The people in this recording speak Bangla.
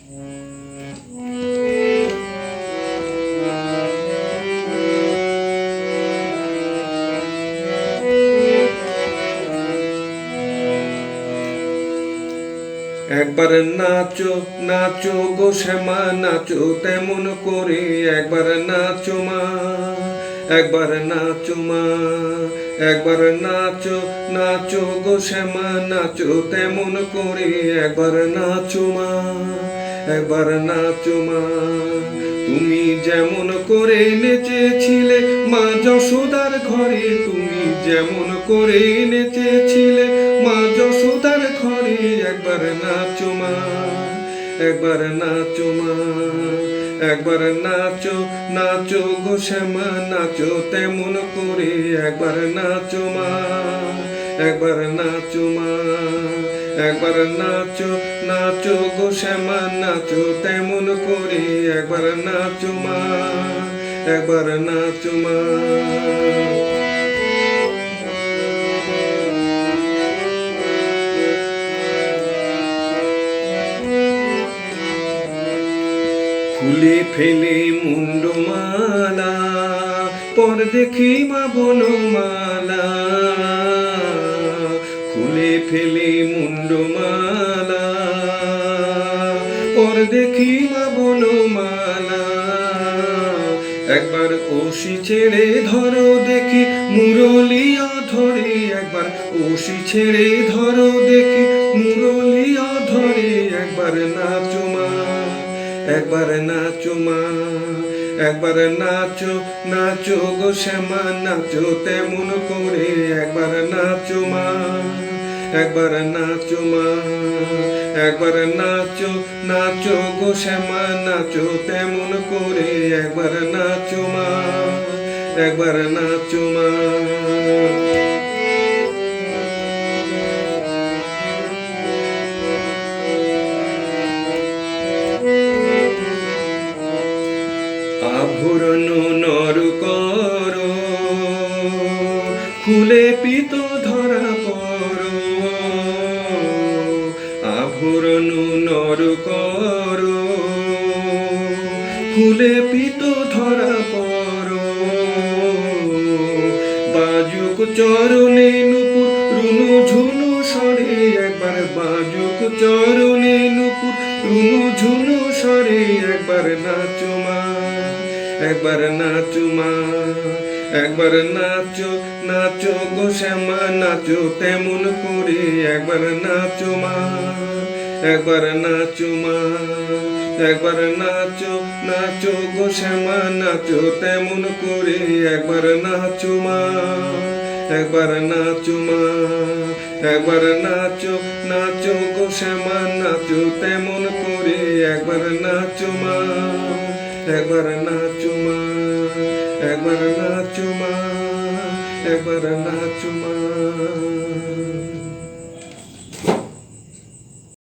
একবার নাচো নাচো গো শ্যামা নাচো তেমন করে, একবার নাচো মা, একবার নাচো মা, একবার নাচো নাচো গো শ্যামা নাচো তেমন করে, একবার নাচো মা, একবার নাচো মা। তুমি যেমন করে নেচেছিলে মা যশোদার ঘরে, তুমি যেমন করে নেচেছিলে মা যশোদার ঘরে, একবার নাচো মা, একবার নাচো মা, একবার নাচো নাচো গো শ্যামা নাচো তেমন করে, একবার নাচো মা, একবার নাচো মা, একবার নাচো নাচো গো শ্যামা নাচো তেমন করে, একবার নাচো মা, একবার নাচো মা। খুলে ফেলে মুন্ডমালা পর দেখি মা বনমালা, খুলে ফেলে মুন্ডমালা পর দেখি মা বনমালা, একবার ওষি ছেড়ে ধরো দেখি মুরলিয়া ধরে, একবার ওষি ছেড়ে ধরো দেখি মুরলিয়া ধরে, একবার নাচো মা, একবার নাচো মা, একবার নাচো নাচো গো শ্যামা নাচো তেমন করে, একবার নাচো মা, একবার নাচো মা, একবার নাচো নাচো গো শ্যামা নাচো তেমন করে, একবার নাচো মা, একবার নাচো মা। আভরণ নর কর খুলে পিত ধরা পর, আভরণ নর কর খুলে পিত ধরা পর, বাজুক চরণে নুপুর রুনু ঝুনু সরে, একবার বাজুক চরণে নুপুর রুনু ঝুনু সরে, একবার নাচো মা, একবার নাচো মা, একবার নাচো নাচো গো শ্যামা নাচো তেমন করে, একবার নাচো মা, একবার নাচো মা, একবার নাচো নাচো গো শ্যামা নাচো তেমন করে, একবার নাচো মা, একবার নাচো মা, একবার নাচো নাচো গো শ্যামা নাচো তেমন করে, একবার নাচো মা, একবার নাচো মা, একবার নাচো মা, একবার নাচো মা।